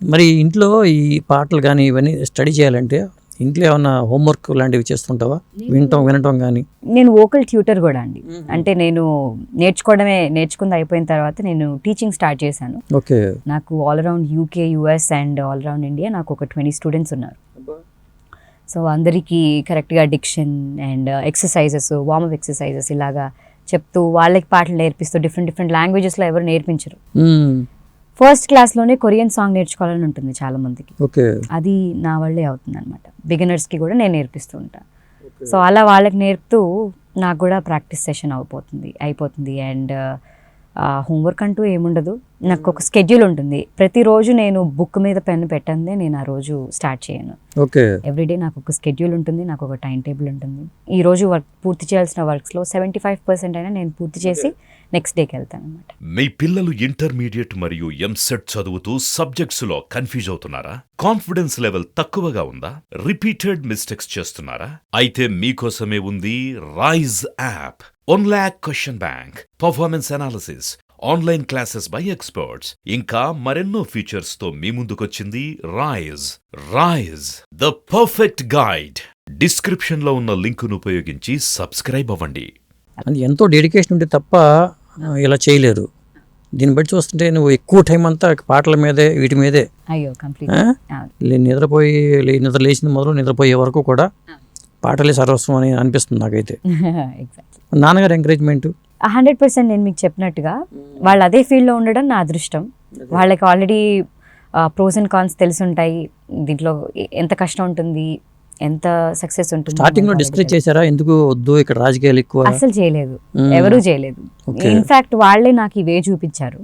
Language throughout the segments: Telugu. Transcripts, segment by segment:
మరి ఇంట్లో ఈ పాటలు కానీ ఇవన్నీ స్టడీ చేయాలంటే ఇంట్లో ఏమన్నా హోంవర్క్ లాంటివి చేస్తుంటావా? వినటం కానీ? నేను వోకల్ ట్యూటర్ కూడా అండి. అంటే నేను నేర్చుకుంది అయిపోయిన తర్వాత నేను టీచింగ్ స్టార్ట్ చేశాను. ఓకే. నాకు all around UK, US and all around India నాకు ఒక 20 స్టూడెంట్స్ ఉన్నారు. సో అందరికీ కరెక్ట్గా diction and exercises, warmup exercises ఇలాగా చెప్తూ వాళ్ళకి పాటలు నేర్పిస్తూ డిఫరెంట్ లాంగ్వేజెస్లో ఎవరు నేర్పించరు. ఫస్ట్ క్లాస్లోనే కొరియన్ సాంగ్ నేర్చుకోవాలని ఉంటుంది చాలా మందికి. అది నా వల్లే అవుతుంది అనమాట. బిగినర్స్కి కూడా నేను నేర్పిస్తూ ఉంటాను. సో అలా వాళ్ళకి నేర్పుతూ నాకు కూడా ప్రాక్టీస్ సెషన్ అయిపోతుంది. అండ్ హోంవర్క్ అంటూ ఏముండదు. నాకు ఒక స్కెడ్యూల్ ఉంటుంది. ప్రతిరోజు నేను బుక్ మీద పెన్ను పెట్టందే నేను ఆ రోజు స్టార్ట్ చేయను. ఎవ్రీడే నాకు ఒక స్కెడ్యూల్ ఉంటుంది, నాకు ఒక టైం టేబుల్ ఉంటుంది. ఈ రోజు పూర్తి చేయాల్సిన వర్క్స్లో 75% అయినా నేను పూర్తి చేసి నెక్స్ట్ డేకి వెళ్తాను అనమాట. మీ పిల్లలు ఇంటర్మీడియట్ మరియు ఎంసెట్ చదువుతూ సబ్జెక్ట్స్ లో కన్ఫ్యూజ్ అవుతున్నారా? కాన్ఫిడెన్స్ లెవెల్ తక్కువగా ఉందా? రిపీటెడ్ మిస్టేక్స్ చేస్తున్నారా? అయితే మీకోసమే ఉంది Rise app. 1 lakh question bank, performance analysis, online classes by experts, ఇంకా మరెన్నో ఫీచర్స్ తో మీ ముందుకొచ్చింది Rise the perfect guide. Description లో ఉన్న లింకును ఉపయోగించి సబ్స్క్రైబ్ అవ్వండి. అది ఎంతో డెడికేషన్ ఉంటే తప్ప ఇలా చేయలేరు. దీన్ని బట్టి చూస్తుంటే నువ్వు ఎక్కువ టైం అంతా పాటల మీదే వీటి మీదే. అయ్యో కంప్లీట్ నిద్ర లేచిన మొదలు నిద్రపోయే వరకు కూడా పాటలే సర్వస్వం అని అనిపిస్తుంది నాకైతే. నాన్నగారు ఎంకరేజ్మెంట్ 100%. నేను మీకు చెప్పినట్టుగా వాళ్ళు అదే ఫీల్డ్లో ఉండడం నా అదృష్టం. వాళ్ళకి ఆల్రెడీ ప్రోస్ అండ్ కాన్స్ తెలుసుంటాయి. దీంట్లో ఎంత కష్టం ఉంటుంది, ఎంత సక్సెస్ ఉంటుంది. స్టార్టింగ్ లో డిస్కస్ చేశారా ఎందుకు వద్దు ఇక్కడ రాజకీయాలు ఎక్కువ? అసలు చేయలేదు, ఎవరూ చేయలేదు. ఇన్ఫాక్ట్ వాళ్ళే నాకు ఇవే చూపించారు.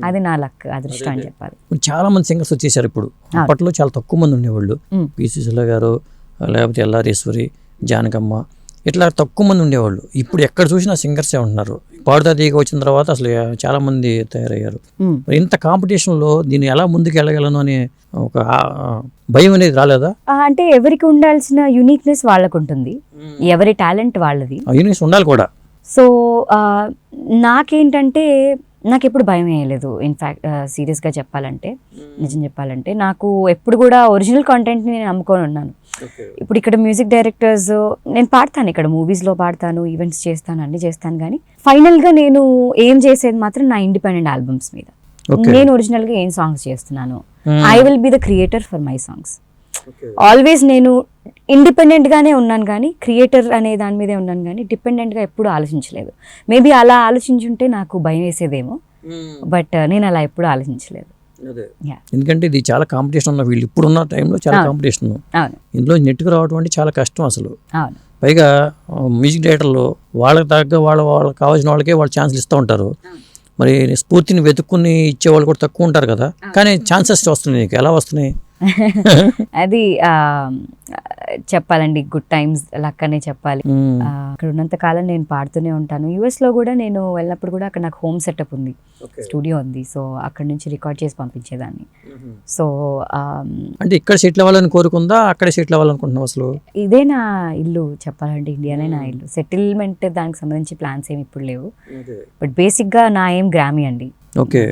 అది నా లక్, అదృష్టం అని చెప్పాలి. చాలా మంది సింగర్స్ వచ్చేసారు ఇప్పుడు. అప్పట్లో చాలా తక్కువ మంది ఉండేవాళ్ళు. పి సుశీల గారు, లేకపోతే ఎల్లారేశ్వరి, జానకమ్మ, ఇట్లా తక్కువ మంది ఉండేవాళ్ళు. ఇప్పుడు ఎక్కడ చూసినా సింగర్సే ఉంటున్నారు. పాడుతా తీగ వచ్చిన తర్వాత అసలు చాలా మంది తయారయ్యారు. ఇంత కాంపిటీషన్లో దీన్ని ఎలా ముందుకు వెళ్ళగలను అనే ఒక భయం అనేది రాలేదా? అంటే ఎవరికి ఉండాల్సిన యూనిక్నెస్ వాళ్ళకు ఉంటుంది, ఎవరి టాలెంట్ వాళ్ళది. యూనిక్నెస్ ఉండాలి కూడా. సో నాకేంటంటే నాకు ఎప్పుడు భయం వేయలేదు. ఇన్ఫ్యాక్ట్ సీరియస్గా చెప్పాలంటే, నిజం చెప్పాలంటే నాకు ఎప్పుడు కూడా ఒరిజినల్ కాంటెంట్ని నేను నమ్ముకొని ఉన్నాను. ఇప్పుడు ఇక్కడ మ్యూజిక్ డైరెక్టర్స్, నేను పాడతాను, ఇక్కడ మూవీస్లో పాడతాను, ఈవెంట్స్ చేస్తాను, అన్ని చేస్తాను. కానీ ఫైనల్గా నేను ఏం చేసేది మాత్రం నా ఇండిపెండెంట్ ఆల్బమ్స్ మీద. నేను ఒరిజినల్గా ఏం సాంగ్స్ చేస్తున్నాను, I will be the creator for my songs. Always నేను ఇండిపెండెంట్గానే ఉన్నాను, కానీ క్రియేటర్ అనే దాని మీదే ఉన్నాను, కానీ డిపెండెంట్గా ఎప్పుడు ఆలోచించలేదు. మేబీ అలా ఆలోచించుంటే నాకు భయం వేసేదేమో, బట్ నేను అలా ఎప్పుడు ఆలోచించలేదు. ఎందుకంటే ఇది చాలా కాంపిటీషన్ ఉన్న వీళ్ళు ఇప్పుడున్న టైంలో చాలా కాంపిటీషన్. ఇందులో నెట్కు రావడం అంటే చాలా కష్టం అసలు. పైగా మ్యూజిక్ డైరెక్టర్లు వాళ్ళకి తగ్గ వాళ్ళకి కావాల్సిన వాళ్ళకే వాళ్ళు ఛాన్సులు ఇస్తూ ఉంటారు. మరి స్ఫూర్తిని వెతుక్కుని ఇచ్చేవాళ్ళు కూడా తక్కువ ఉంటారు కదా. కానీ ఛాన్సెస్ వస్తున్నాయి, నీకు ఎలా వస్తున్నాయి? అది చెప్పాలండి, గుడ్ టైమ్స్ లక్ అనే చెప్పాలి. అక్కడ ఉన్నంత కాలం నేను పాడుతూనే ఉంటాను. యుఎస్ లో కూడా నేను వెళ్ళినప్పుడు కూడా అక్కడ నాకు హోమ్ సెటప్ ఉంది, స్టూడియో ఉంది. సో అక్కడ నుంచి రికార్డ్ చేసి పంపించేదాన్ని. సో అంటే ఇక్కడ సెటిల్ అవ్వాలని కోరుకుందా, అక్కడే సెటిల్ అవ్వాలనుకుంటున్నావు? అసలు ఇదే నా ఇల్లు చెప్పాలంటే, ఇండియానే నా ఇల్లు. సెటిల్మెంట్ దానికి సంబంధించి ప్లాన్స్ ఏమి ఇప్పుడు లేవు. బట్ బేసిక్ గా నా ఏం గ్రామీ అండి. ఓకే.